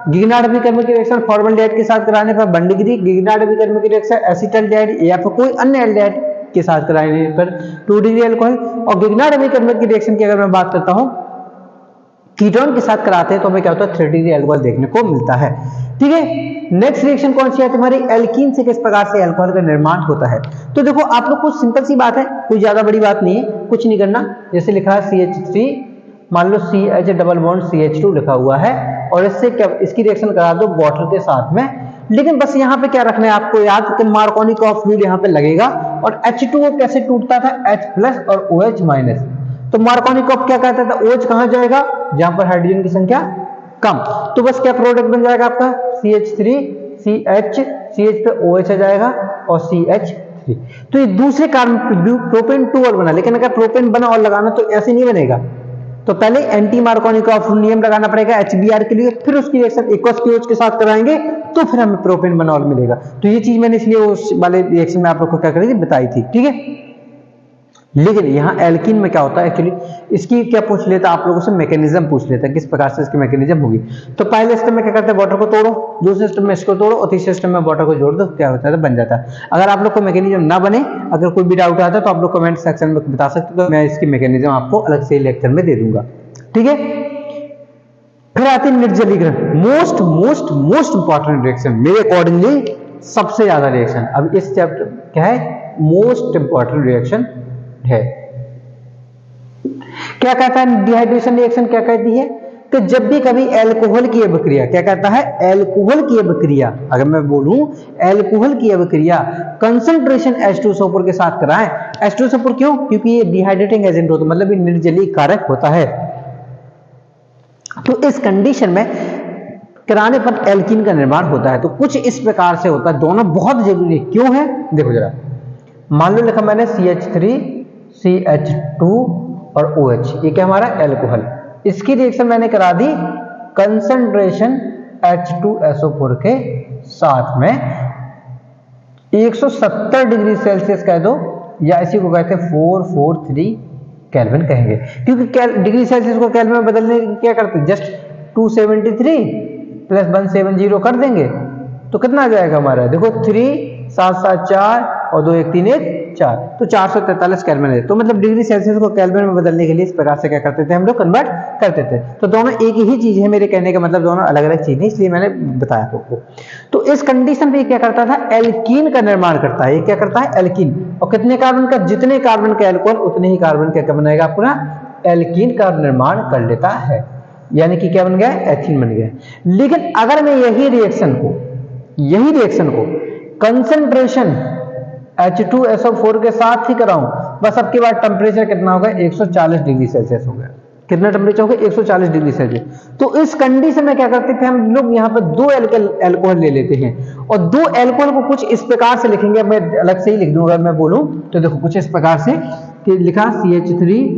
गिगनार्ड अभिकर्मक की रिएक्शन फॉर्मल्डिहाइड के साथ कराने पर 1 डिग्री, गिगनार्ड अभिकर्मक की रिएक्शन एसीटल्डिहाइड या फिर कोई अन्य एल्डिहाइड के साथ कराने पर 2 डिग्री अल्कोहल। और गिगनार्ड अभिकर्मक की रिएक्शन की अगर मैं बात करता हूं कीटोन के साथ कराते हैं तो हमें क्या होता है, 3 डिग्री अल्कोहल देखने को मिलता है। ठीक है, नेक्स्ट रिएक्शन कौन सी है तुम्हारी, एल्कीन से किस प्रकार से अल्कोहल का निर्माण होता है। तो देखो आप लोग को सिंपल सी बात है, कोई ज्यादा बड़ी बात नहीं है, कुछ नहीं करना। जैसे लिखा है CH3, मान लो CH डबल बॉन्ड CH2 लिखा हुआ है और इससे क्या, इसकी रिएक्शन करा दो वाटर के साथ में। लेकिन बस यहाँ पे क्या रखना है आपको याद कि मार्कोनिकॉफ फ्लूइड यहाँ पे लगेगा। और H2O कैसे टूटता था, H+ और OH-। तो मार्कोनिकॉफ क्या कहता था, OH कहां जाएगा, जहां पर हाइड्रोजन की संख्या कम। तो बस क्या प्रोडक्ट बन जाएगा आपका CH3 CH पे OH आ जाएगा और CH3। तो ये दूसरे कार्बन प्रोपेन 2 और बना। लेकिन अगर प्रोपेन बना और लगाना तो ऐसे नहीं बनेगा, तो पहले एंटी मार्कोनिकॉफ नियम लगाना पड़ेगा HBr के लिए, फिर उसकी रिएक्शन एक्वस पीओएच के साथ कराएंगे तो फिर हमें प्रोपेन बनॉल मिलेगा। तो ये चीज मैंने इसलिए उस वाले रिएक्शन में आप लोग को क्या करी थी, बताई थी। ठीक है, लेकिन यहाँ एल्कीन में क्या होता है, एक्चुअली इसकी क्या पूछ लेता आप लोगों से, मैकेनिज्म पूछ लेता है किस प्रकार से इसकी मैकेनिज्म होगी। तो पहले स्टेप में क्या करते हैं, वाटर को तोड़ो, दूसरे स्टेप में इसको तोड़ो और तीसरे स्टेप में वाटर को जोड़ दो, क्या होता है, बन जाता है। अगर आप लोग को मैकेनिज्म ना बने, अगर कोई भी डाउट आता है तो आप लोग कमेंट सेक्शन में बता सकते हो, तो मैं इसकी मैकेनिज्म आपको अलग से लेक्चर में दे दूंगा। ठीक है, फिर आती है निर्जलीकरण, मोस्ट इंपॉर्टेंट रिएक्शन मेरे अकॉर्डिंगली, सबसे ज्यादा रिएक्शन। अब इस चैप्टर क्या है, मोस्ट इंपॉर्टेंट रिएक्शन है। क्या कहता है डिहाइड्रेशन रिएक्शन, क्या कहती है कि जब भी कभी अल्कोहल की अभिक्रिया, क्या कहता है, अल्कोहल की अभिक्रिया, अगर मैं बोलूं अल्कोहल की अभिक्रिया कंसंट्रेशन H2SO4 के साथ कराएं। H2SO4 क्यों, क्योंकि ये डिहाइड्रेटिंग एजेंट होता है, मतलब ये निर्जलीक कारक होता है। तो इस कंडीशन में कराने पर एल्कीन का निर्माण होता है। तो कुछ इस प्रकार से होता है, दोनों बहुत जरूरी है। क्यों है, देखो जरा, मान लो लिखा मैंने CH3 CH2 और OH, ये क्या हमारा एल्कोहल, इसकी रिएक्शन मैंने करा दी कंसंट्रेशन H2SO4 के साथ में 170 डिग्री सेल्सियस कह दो, या इसी को कहते हैं 443 केल्विन कहेंगे, क्योंकि डिग्री सेल्सियस को केल्विन में बदलने क्या करते हैं, जस्ट 273 प्लस 170 कर देंगे तो कितना आ जाएगा हमारा, देखो 3 7 7 4 और 2 1 3 1 4, तो 443 केल्विन है। तो मतलब डिग्री सेल्सियस को केल्विन में बदलने के लिए इस प्रकार से क्या करते थे हम लोग, कन्वर्ट करते थे। तो दोनों एक ही चीज है, मेरे कहने का मतलब दोनों अलग अलग चीज है, इसलिए मैंने बताया आपको। तो इस कंडीशन पे क्या करता था, एल्कीन का निर्माण करता है। ये क्या करता है, एल्कीन। और कितने कार्बन का, जितने कार्बन का एल्कोहल उतने ही कार्बन क्या बनाएगा, पूरा एल्कीन का निर्माण कर लेता है, यानी कि क्या बन गया, एथीन बन गया। लेकिन अगर मैं यही रिएक्शन को कंसंट्रेशन H2SO4 के साथ ही कराऊं, बस अब की बार टेम्परेचर कितना होगा, 140 डिग्री सेल्सियस हो गया। कितना टेम्परेचर होगा, 140 डिग्री सेल्सियस। तो इस कंडीशन में क्या करते थे हम लोग, यहाँ पर 2 एल्कोहल ले लेते हैं, और 2 एल्कोहल को कुछ इस प्रकार से लिखेंगे, मैं अलग से ही लिख दूंगा, मैं बोलूं तो देखो कुछ इस प्रकार से कि लिखा CH3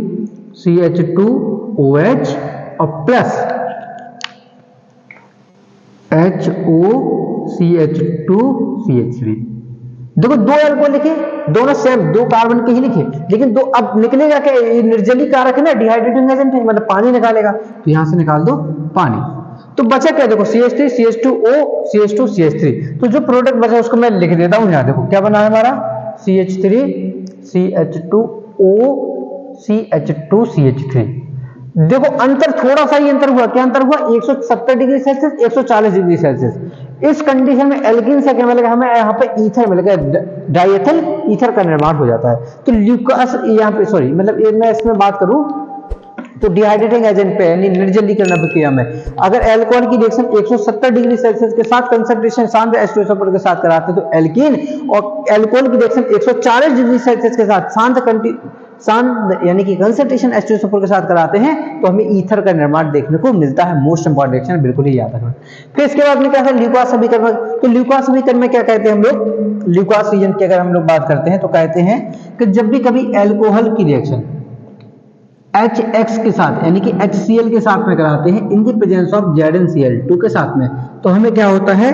CH2OH और प्लस HO CH2 CH3। देखो 2 एल्कोहल लिखे, दोनों सेम 2 कार्बन के ही लिखे, लेकिन दो अब निकलेगा क्या, निर्जली कारक है ना, डिहाइड्रेटिंग एजेंट है, मतलब पानी निकालेगा, तो यहां से निकाल दो पानी। तो बचा क्या, देखो CH3 CH2O CH2 CH3। तो जो प्रोडक्ट बचा उसको मैं लिख देता हूं, यहां देखो क्या बना है हमारा, CH3 CH2O CH2 CH3। देखो अंतर थोड़ा सा ही अंतर हुआ, क्या अंतर हुआ, 170 डिग्री सेल्सियस 140 डिग्री सेल्सियस। इस कंडीशन में एल्कीन से क्या मिलेगा हमें, यहाँ पे ईथर मिलेगा, डाइएथल ईथर का निर्माण हो जाता है। तो ल्यूकास यहाँ पे, सॉरी मतलब मैं इसमें बात करूं तो डिहाइड्रेटिंग एजेंट पे यानी निर्जलीकरण प्रक्रिया में अगर अल्कोहल की रिएक्शन 170 डिग्री सेल्सियस के साथ कंसंट्रेशन शांत H2SO4 के साथ कराते हैं तो एल्कीन, और अल्कोहल की रिएक्शन 140 डिग्री सेल्सियस के साथ शांत यानी कि कंसंट्रेशन H2SO4 के साथ कराते हैं तो हमें ईथर का निर्माण देखने को मिलता है। मोस्ट इंपॉर्टेंट रिएक्शन, बिल्कुल ही याद रखना। फिर इसके बाद में क्या है, ल्यूकास समीकरण। तो ल्यूकास समीकरण में क्या कहते हैं हम लोग, ल्यूकास रीजन की अगर हम लोग बात करते हैं तो कहते हैं कि जब भी कभी अल्कोहल की रिएक्शन HX के साथ यानी कि HCl के साथ में कराते हैं इन द प्रेजेंस ऑफ ZnCl2 के साथ में, तो हमें क्या होता है,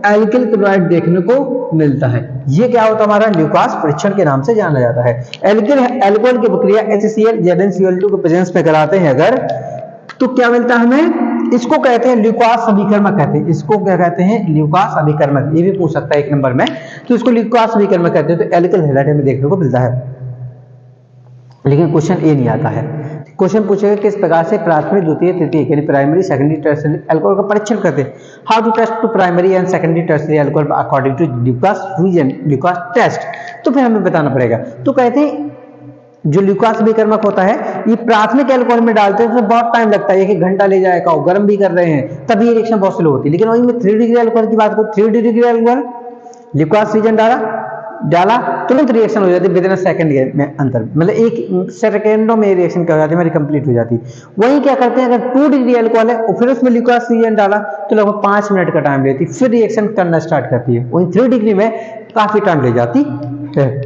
एल्किल क्लोराइड देखने को मिलता है। ये क्या होता है, हमारा ल्यूकास परीक्षण के नाम से जाना जाता है। एल्किल अल्कोहल की प्रक्रिया HCl ZnCl2 के प्रेजेंस में कराते हैं अगर, तो क्या मिलता है हमें, इसको कहते हैं ल्यूकास समीकरण कहते हैं। इसको क्या कहते हैं, ल्यूकास समीकरण। ये भी पूछ सकता है 1 नंबर में, तो इसको ल्यूकास समीकरण कहते हैं। तो एल्किल हैलाइड हमें देखने को मिलता है, लेकिन क्वेश्चन ये नहीं आता है। क्वेश्चन पूछेगा किस प्रकार से प्राथमिक, द्वितीय, तृतीय यानी प्राइमरी, सेकेंडरी, टर्शियरी अल्कोहल का परीक्षण करते हैं। How to test to primary and secondary tertiary alcohol according to Lucas reagent, Lucas test. तो फिर हमें बताना पड़ेगा। तो कहते हैं जो ल्यूकास समीकरणक होता है ये प्राथमिक अल्कोहल में डालते हैं तो बहुत टाइम लगता है, 1 घंटा ले जाएगा, और गर्म भी कर रहे हैं तभी ये रिएक्शन बहुत स्लो होती है। लेकिन वही में 3 डिग्री अल्कोहल की बात करूं, 3 डिग्री अल्कोहल ल्यूकास रीजन डाला तुरंत रिएक्शन हो जाती है, विद इन सेकंड में अंतर, मतलब 1 सेकेंडों में रिएक्शन क्या हो जाती है, हमारी कंप्लीट हो जाती है। वही क्या करते हैं, अगर 2 डिग्री अल्कोहल है और फिर उसमें ल्यूकास रीजन डाला तो लगभग 5 मिनट का टाइम लेती है, फिर रिएक्शन करना स्टार्ट करती है। वही 3 डिग्री में काफी टाइम ले जाती है।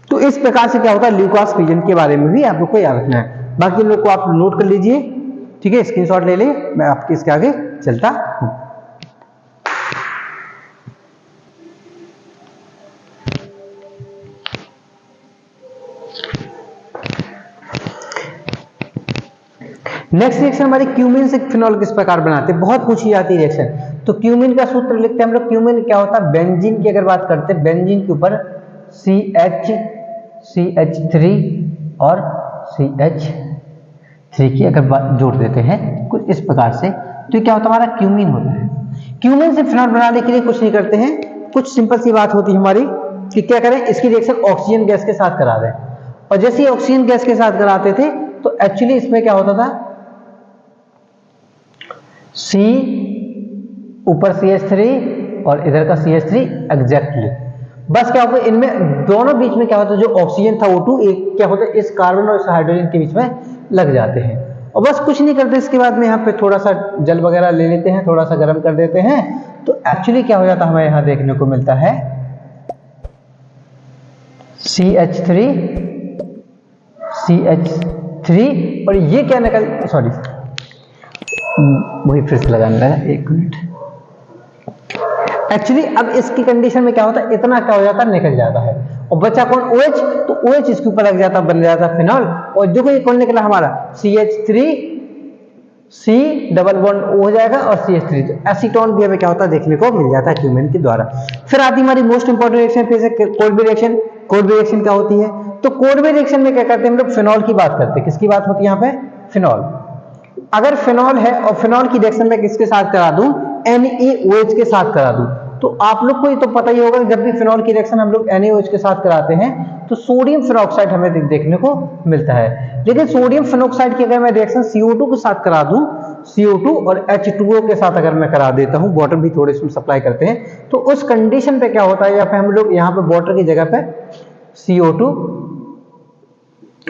तो इस प्रकार से क्या होता है, ल्यूकास रीजन के बारे में भी आप लोग को याद रखना है। बाकी लोग को आप नोट कर लीजिए, ठीक है, स्क्रीनशॉट ले लीजिए, मैं आपके इसके आगे चलता हूं। नेक्स्ट रिएक्शन हमारी क्यूमीन से फिनॉल किस प्रकार बनाते हैं, बहुत पूछी जाती है रिएक्शन। तो क्यूमीन का सूत्र लिखते हैं हम लोग। क्यूमीन क्या होता है, बेंजीन की अगर बात करते हैं, बेंजीन के ऊपर CH3 और CH3 की अगर बात जोड़ देते हैं कुछ इस प्रकार से, तो क्या होता है, हमारा क्यूमीन होता है। क्यूमीन से फिनॉल बनाने के लिए कुछ नहीं करते हैं, कुछ सिंपल सी बात होती है हमारी कि क्या करें, इसकी रिएक्शन ऑक्सीजन गैस के साथ करा दें। और जैसे ही ऑक्सीजन गैस के साथ कराते थे तो एक्चुअली इसमें क्या होता था, C ऊपर CH3 और इधर का CH3 एग्जैक्टली, बस क्या होगा इनमें दोनों बीच में क्या होता है, जो ऑक्सीजन था O2 एक क्या होता है इस कार्बन और इस हाइड्रोजन के बीच में लग जाते हैं, और बस कुछ नहीं करते। इसके बाद में यहाँ पे थोड़ा सा जल वगैरह ले लेते हैं, थोड़ा सा गर्म कर देते हैं, तो एक्चुअली क्या हो जाता है, हमें यहाँ देखने को मिलता है CH3 और ये क्या निकल, सॉरी वही फिर से लगाने लगा, 1 मिनट। एक्चुअली अब इसकी कंडीशन में क्या होता है, इतना क्या हो जाता है, निकल जाता है, और बचा कौन, OH, तो OH इसके ऊपर लग जाता, बन जाता फिनॉल। और देखो ये कौन निकला हमारा, CH3 C double bond O हो जाएगा और CH3, तो एसीटोन भी हमें क्या होता है देखने को मिल जाता है क्यूमेन के द्वारा। फिर आती हमारी मोस्ट इंपॉर्टेंट रिएक्शन फिर से कोल्बी रिएक्शन। कोल्बी रिएक्शन क्या होती है? तो कोल्बी रिएक्शन में क्या करते हैं हम लोग? फिनॉल की बात करते हैं। किसकी बात होती है यहाँ पे? फिनॉल। अगर फिनॉल है और फिनॉल की रिएक्शन में किसके साथ करा दूं? NaOH के साथ करा दूं, तो आप लोग को ये तो पता ही होगा जब भी फिनॉल की रिएक्शन हम लोग NaOH के साथ कराते हैं तो सोडियम फिनॉक्साइड हमें देखने को मिलता है। लेकिन सोडियम फिनॉक्साइड की अगर मैं रिएक्शन CO2 के साथ करा दूं, CO2 और H2O के साथ अगर मैं करा देता हूं, वाटर भी थोड़े इसमें सप्लाई करते हैं, तो उस कंडीशन पे क्या होता है, या फिर हम लोग यहाँ पे वाटर की जगह पे CO2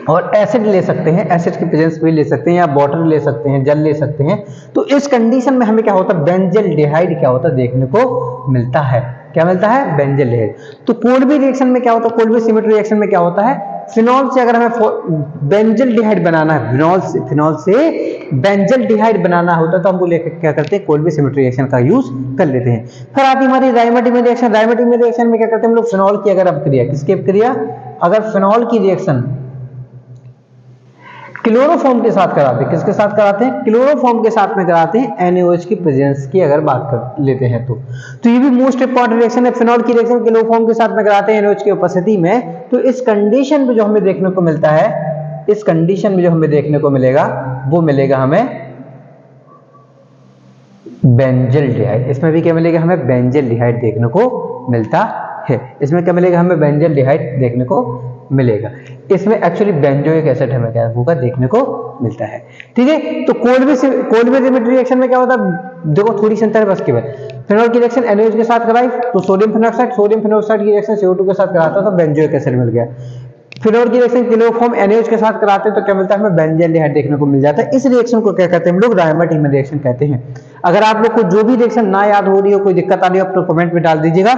और एसिड ले सकते हैं, एसिड की प्रेजेंस भी ले सकते हैं, या वाटर ले सकते हैं, जल ले सकते हैं, तो इस कंडीशन में हमें क्या होता है? बेंजल्डिहाइड क्या होता है देखने को मिलता है। क्या मिलता है? बेंजल्डिहाइड। तो कोल्बी रिएक्शन में क्या होता है? कोल्बी सिमेट्री रिएक्शन में क्या होता है? फिनॉल से अगर हमें बेंजल्डिहाइड बनाना है, फिनॉल से बेंजल्डिहाइड बनाना होता है, तो हम लेकर क्या करते हैं? कोल्बी सिमेट्री रिएक्शन का यूज कर लेते हैं। फिर आती हमारी रायमाटिमर रिएक्शन। रायमाटिमर रिएक्शन में क्या करते हैं हम लोग? फिनॉल की अगर अपक्रिया, किसकी अपक्रिया? अगर फिनॉल की रिएक्शन क्लोरोफॉर्म के साथ कराते हैं, किसके साथ कराते हैं? क्लोरोफॉर्म के साथ में कराते हैं, NaOH की प्रेजेंस की अगर बात कर लेते हैं तो ये भी मोस्ट इंपॉर्टेंट रिएक्शन है। फिनॉल की रिएक्शन क्लोरोफॉर्म के साथ में कराते हैं NaOH की उपस्थिति में, तो इस कंडीशन में जो हमें देखने को मिलता है, इस कंडीशन में जो हमें देखने को मिलेगा वो मिलेगा हमें बेंजल्डिहाइड। इसमें भी क्या मिलेगा हमें? बेंजल्डिहाइड देखने को मिलता है। इसमें क्या मिलेगा हमें? बेंजल्डिहाइड देखने को मिलेगा। इसमें एक्चुअली बेंजोइक एसिड हमें क्या होगा देखने को मिलता है। ठीक है, तो कोल्बी सिमेट्री रिएक्शन में क्या होता है? देखो थोड़ी सी अंतर है बस केवल। फिनॉल की रिएक्शन NaOH के साथ कराई तो सोडियम फिनॉक्साइड की रिएक्शन CO2 के साथ कराता तो बेंजोइक एसिड मिल गया। फिनॉल की रिएक्शन क्लोरोफॉर्म NaOH के साथ कराते हैं तो क्या मिलता है हमें? बेंजल्डिहाइड देखने को मिल जाता है। इस रिएक्शन को क्या कहते हैं हम लोग? रायमाटिमर रिएक्शन कहते हैं। अगर आप लोग को जो भी रिएक्शन ना याद हो रही हो, कोई दिक्कत आ रही हो, आप तो कमेंट में डाल दीजिएगा,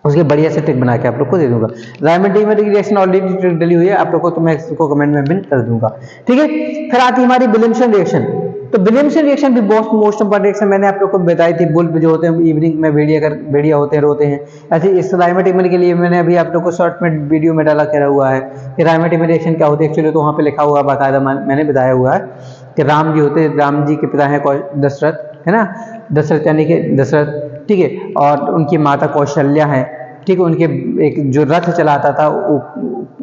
उसके बढ़िया से ट्रिक बना के आप लोग को दे दूंगा। रायमाटिमर की रिएक्शन ऑलरेडी ट्रिक डली हुई है आप लोग को, तो मैं इसको कमेंट में भी कर दूंगा। ठीक है, फिर आती है हमारी विलियमसन रिएक्शन। तो विलियमसन रिएक्शन भी बहुत मोस्ट इंपॉर्टेंट रिएक्शन मैंने आप लोग को बताई थी। बुल्ब जो होते हैं इवनिंग में भेड़िया होते हैं, रोते हैं, ऐसे इस रायमाटिमर के लिए मैंने अभी आप लोग को शॉर्ट में वीडियो में डाला करा हुआ है कि रायमाटिमर रिएक्शन क्या होती है एक्चुअली, तो वहाँ पे लिखा हुआ बाकायदा मैंने बताया हुआ है कि राम जी होते हैं, राम जी के पिता है दशरथ, है ना, दशरथ यानी कि दशरथ, ठीक है, और उनकी माता कौशल्या है, ठीक है, उनके एक जो रथ चलाता था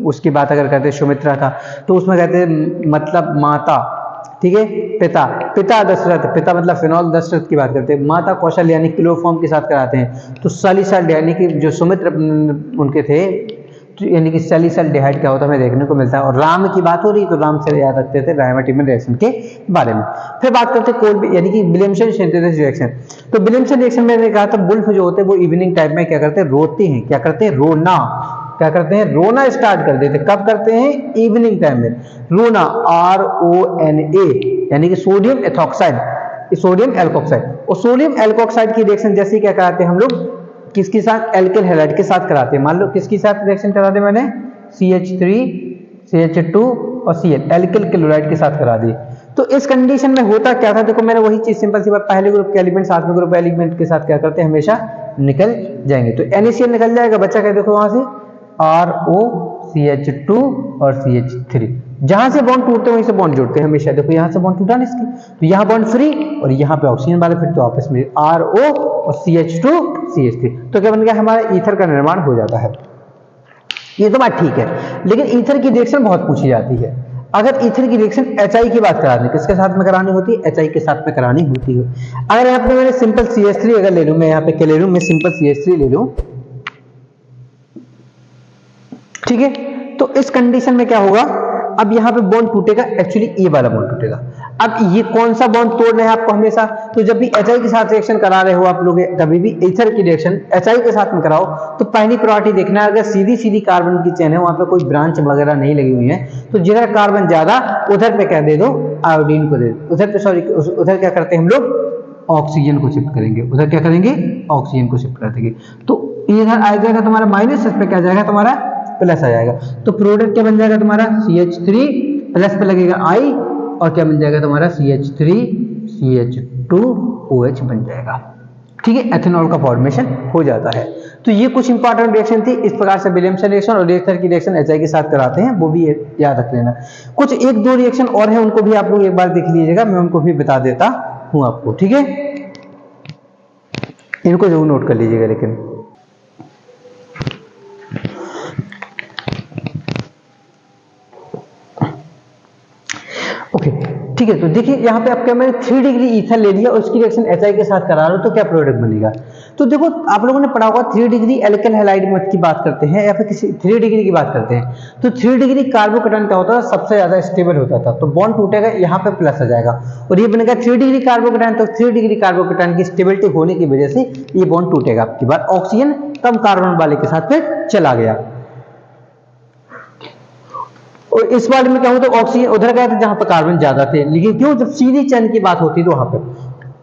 उसकी बात अगर कहते सुमित्रा था, तो उसमें कहते मतलब माता, ठीक है, पिता दशरथ, पिता मतलब फिनॉल दशरथ की बात करते हैं, माता कौशल यानी क्लोरोफॉर्म के साथ कराते हैं, तो सैलिसाइड यानी कि जो सुमित्र उनके थे, यानी कि सैलिसाइल्डिहाइड क्या होता है हमें देखने को मिलता है। और राम की बात हो रही तो राम से याद रखते थे रायमाटिमर रिएक्शन के बारे में। फिर बात करते हैं कोल्बी यानी कि विलियमसन सिंथेसिस रिएक्शन। तो विलियमसन रिएक्शन में मैंने कहा था बुल्फ जो होते हैं वो इवनिंग टाइम में क्या करते हैं? रोते हैं। क्या करते हैं? रोना। क्या करते हैं? रोना स्टार्ट कर देते। कब करते हैं? इवनिंग टाइम में। रोना RONA यानी कि सोडियम एथॉक्साइड, सोडियम एल्कोक्साइड, और सोडियम एल्कोक्साइड की रिएक्शन जैसे क्या कराते हैं हम लोग? किसके साथ? एल्किल हैलाइड के साथ कराते हैं। मान लो किसके साथ रिएक्शन कराते हैं मैंने? CH3 CH2 और Cl, एल्किल क्लोराइड के साथ करा दी। तो इस कंडीशन में होता क्या था? देखो मैंने वही चीज सिंपल सी बात, पहले ग्रुप के एलिमेंट सातवें ग्रुप एलिमेंट के साथ क्या करते हैं? हमेशा निकल जाएंगे। तो NaCl निकल जाएगा, बच्चा क्या देखो वहां से RO CH2 और CH3, जहां से बॉन्ड टूटते हैं वहीं से बॉन्ड जुड़ते हैं हमेशा। देखो यहां से बॉन्ड टूटा ना इसके, तो यहाँ बॉन्ड फ्री और यहाँ पे ऑक्सीजन वाले, फिर तो आपस में RO और CH2 CH3, तो क्या बन गया? हमारा ईथर का निर्माण हो जाता है। ये तो बात ठीक है, लेकिन ईथर की रिएक्शन बहुत पूछी जाती है। अगर ईथर की रिएक्शन HI की बात करानी, किसके साथ में करानी होती है? HI के साथ में करानी होती है। अगर यहाँ पे मैंने सिंपल CH3 अगर ले लूं, मैं यहाँ पे क्या ले लूं? मैं सिंपल CH3 ले लूं, ठीक है, तो इस कंडीशन में क्या होगा? अब यहाँ पे बॉन्ड टूटेगा, एक्चुअली ये वाला बॉन्ड टूटेगा। अब ये कौन सा बॉन्ड तोड़ना है आपको हमेशा? तो जब भी HI के साथ रिएक्शन करा रहे हो आप लोग, कभी भी ईथर की रिएक्शन HI के साथ में कराओ, तो पहली प्रायोरिटी देखना है, अगर सीधी कार्बन की चेन है, वहां पे कोई ब्रांच वगैरह नहीं लगी हुई है, तो जिधर कार्बन ज्यादा उधर पे क्या दे दो? आयोडीन को दे दो। उधर पे सॉरी, उधर क्या करते हैं हम लोग? ऑक्सीजन को शिफ्ट करेंगे। उधर क्या करेंगे? ऑक्सीजन को शिफ्ट कर देंगे। तो इधर आ जाएगा तुम्हारा माइनस, इस पे क्या जाएगा? तुम्हारा प्लस आ जाएगा। तो प्रोडक्ट क्या बन जाएगा तुम्हारा? CH3 प्लस पे लगेगा I, और क्या बन जाएगा तुम्हारा? CH3 CH2OH बन जाएगा। ठीक है, एथेनॉल का फॉर्मेशन हो जाता है। तो ये कुछ इंपॉर्टेंट रिएक्शन थी। इस प्रकार से विलियमसन रिएक्शन और रेक्टर की रिएक्शन HI के साथ कराते हैं, वो भी याद रख लेना। कुछ एक दो रिएक्शन और है, उनको भी आप लोग एक बार देख लीजिएगा, मैं उनको भी बता देता हूं आपको, ठीक है। इनको जरूर नोट कर लीजिएगा। लेकिन ओके ठीक है, तो देखिए यहाँ पे आपका मैंने 3 डिग्री ईथर ले लिया और उसकी रिएक्शन HI के साथ करा रहा हूं, तो क्या प्रोडक्ट बनेगा। तो देखो आप लोगों ने पढ़ा होगा 3 डिग्री एल्केल हैलाइड मत की बात करते हैं या फिर किसी 3 डिग्री की बात करते हैं, तो 3 डिग्री कार्बोकेटायन क्या होता था, सबसे ज्यादा स्टेबल होता था। तो बॉन्ड टूटेगा, यहाँ पे प्लस आ जाएगा और ये बनेगा 3 डिग्री कार्बोकेटायन। तो 3 डिग्री कार्बोकेटायन की स्टेबिलिटी होने की वजह से ये बॉन्ड टूटेगा। आपकी बार ऑक्सीजन कम कार्बन वाले के साथ फिर चला गया और इस बार में क्या होता है, ऑक्सीजन उधर गया था जहां पर कार्बन ज्यादा थे। लेकिन क्यों, जब सीधी चेन की बात होती है तो वहां पे,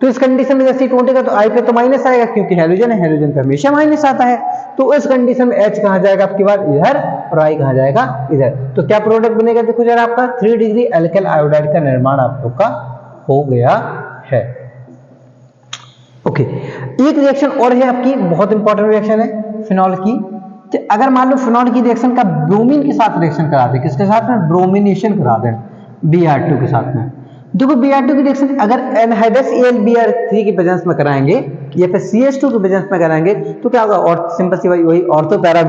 तो इस कंडीशन में जैसे टूटेगा तो I पे तो माइनस आएगा क्योंकि हेलोजन है, हेलोजन पे हमेशा माइनस आता है। तो इस कंडीशन में H कहां जाएगा आपकी बार, इधर, और I कहां जाएगा, इधर। तो क्या प्रोडक्ट बनेगा, देखो जरा, आपका 3 डिग्री एल्केल आयोडाइड का निर्माण आप लोग का हो गया है। ओके, एक रिएक्शन और है आपकी, बहुत इंपॉर्टेंट रिएक्शन है फिनॉल की। तो अगर मान लो फिनॉल की रिएक्शन का ब्रोमीन के साथ रिएक्शन करा दे, किसके साथ में, ब्रोमिनेशन करा दें Br2 के साथ में। देखो Br2 की रिएक्शन अगर एनहाइड्रस AlBr3 की प्रेजेंस में कराएंगे या फिर CH2 की प्रेजेंस में कराएंगे तो क्या होगा, और सिंपल सी वही ऑर्थो पैरा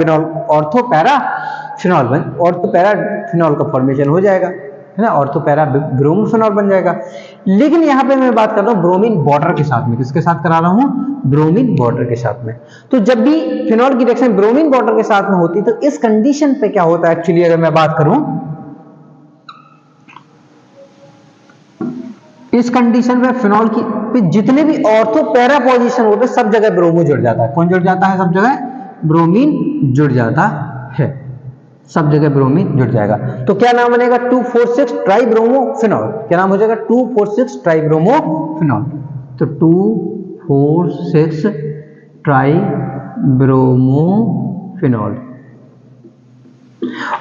फिनॉल का फॉर्मेशन हो जाएगा, है ना, ऑर्थो पैरा ब्रोमो फिनॉल बन जाएगा। लेकिन यहाँ पे मैं बात कर रहा हूँ ब्रोमीन वाटर के साथ में, किसके साथ करा रहा हूँ, ब्रोमीन वाटर के साथ में। तो जब भी फिनॉल की रिएक्शन ब्रोमीन वाटर के साथ में होती है तो इस कंडीशन पे क्या होता है एक्चुअली, अगर मैं बात करूं इस कंडीशन में फिनॉल की पे जितने भी ऑर्थो पैरा पोजीशन होते हैं सब जगह ब्रोमो जुड़ जाता है। कौन जुड़ जाता है, सब जगह ब्रोमीन जुड़ जाता है, सब जगह ब्रोमीन जुड़ जाएगा। तो क्या नाम बनेगा, 2,4,6 ट्राइब्रोमो फिनॉल। क्या नाम हो जाएगा, 2,4,6 ट्राइब्रोमो फिनॉल। तो 2,4,6 ट्राइब्रोमो फिनॉल।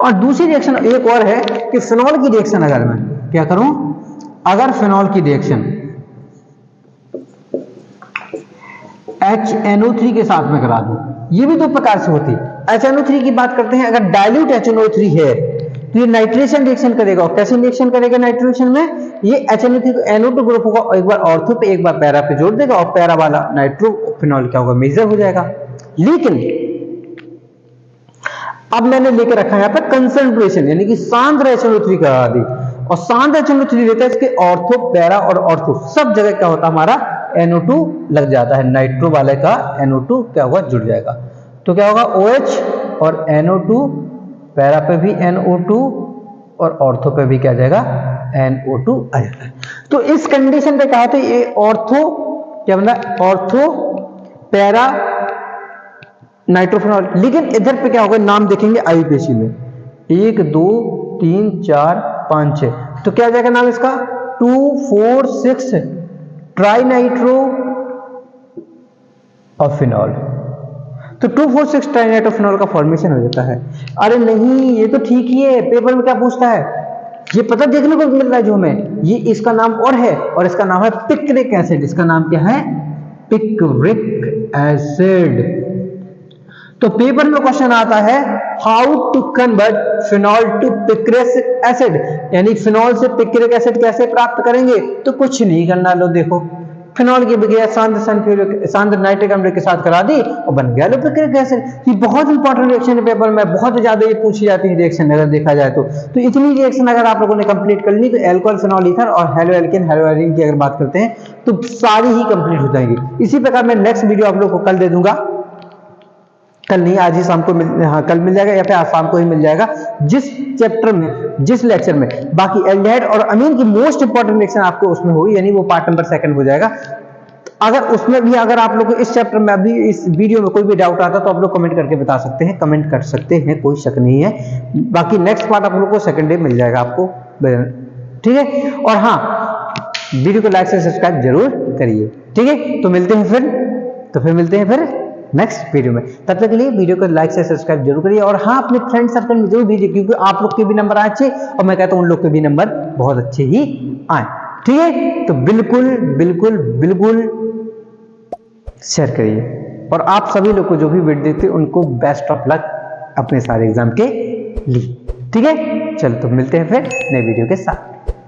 और दूसरी रिएक्शन एक और है कि फिनॉल की रिएक्शन अगर मैं क्या करूं, अगर फिनॉल की रिएक्शन HNO3 के साथ में करा दूं, ये भी दो प्रकार से होती है। HNO3 की बात करते हैं, अगर डाइल्यूट HNO3 है तो ये नाइट्रेशन रिएक्शन करेगा। और कैसे रिएक्शन करेगा नाइट्रेशन में, ये HNO3 को NO2 ग्रुप होगा, एक बार ऑर्थो पे एक बार पैरा पे जोड़ देगा और पैरा वाला नाइट्रोफिनॉल क्या होगा, मेजर हो जाएगा। लेकिन अब मैंने लेकर रखा है यहाँ पर कंसंट्रेशन, यानी कि सांद्र HNO3 करा दी, और सांद्र HNO3 रहता है इसके ऑर्थो पैरा और ऑर्थो सब जगह क्या होता है, हमारा NO2 लग जाता है, नाइट्रो वाले का NO2 क्या होगा, जुड़ जाएगा। तो क्या होगा, OH और NO2, पैरा पे भी NO2 और ऑर्थो पे भी क्या जाएगा, NO2 आ जाता है। तो इस कंडीशन पे क्या होता है, ये ऑर्थो क्या बना, ऑर्थो पैरा नाइट्रोफिनॉल। लेकिन इधर पे क्या होगा, नाम देखेंगे IUPAC में 1 2 3 4 5 6, तो क्या जाएगा नाम इसका, 2,4,6 ट्राइनाइट्रो और फिनॉल। तो 2,4,6 ट्राइनाइट्रोफिनॉल का फॉर्मेशन हो जाता है। अरे नहीं, ये तो ठीक ही है, पेपर में क्या पूछता है, ये पता देखने को मिल रहा है जो हमें, ये इसका नाम और है, और इसका नाम है पिक्रिक एसिड। इसका नाम क्या है, पिक्रिक एसिड। तो पेपर में क्वेश्चन आता है, how to convert phenol to picric acid, यानी फिनॉल से पिक्रिक एसिड कैसे प्राप्त करेंगे। तो कुछ नहीं करना, लो देखो फिनॉल की बजाय सांद्र नाइट्रिक अम्ल के साथ करा दी और बन गया लो पिक्रिक एसिड। ये बहुत इंपॉर्टेंट रिएक्शन है, पेपर में बहुत ज्यादा ये पूछी जाती है रिएक्शन अगर देखा जाए तो इतनी रिएक्शन अगर आप लोगों ने कंप्लीट कर ली तो एल्कोहल फिनॉल ईथर और हेलोएल्केन हेलोएरिन की अगर बात करते हैं तो सारी ही कंप्लीट हो जाएंगी। इसी प्रकार मैं नेक्स्ट वीडियो आप लोग को कल दे दूंगा, कल नहीं आज ही शाम को कल मिल जाएगा या फिर आज शाम को ही मिल जाएगा, जिस चैप्टर में जिस लेक्चर में बाकी एल्डिहाइड और अमीन की मोस्ट इंपॉर्टेंट रिएक्शन आपको उसमें होगी, यानी वो पार्ट नंबर 2 हो जाएगा। अगर उसमें भी अगर आप लोग को इस चैप्टर में अभी इस वीडियो में कोई भी डाउट आता तो आप लोग कमेंट करके बता सकते हैं, कमेंट कर सकते हैं, कोई शक नहीं है। बाकी नेक्स्ट पार्ट आप लोग को सेकंड डे मिल जाएगा आपको, ठीक है। और हाँ, वीडियो को लाइक से सब्सक्राइब जरूर करिए, ठीक है। तो मिलते हैं फिर नेक्स्ट वीडियो में। तब तक के लिए वीडियो को लाइक से सब्सक्राइब जरूर करिए, और हाँ अपने फ्रेंड सर्कल में जरूर भेजिए, क्योंकि आप लोग के भी नंबर आए अच्छे और मैं कहता हूं उन लोग के भी नंबर बहुत अच्छे ही आए, ठीक है। तो बिल्कुल शेयर करिए। और आप सभी लोग को जो भी वीडियो देखते हैं उनको बेस्ट ऑफ लक अपने सारे एग्जाम के लिए। ठीक है, चलो तो मिलते हैं फिर नए वीडियो के साथ।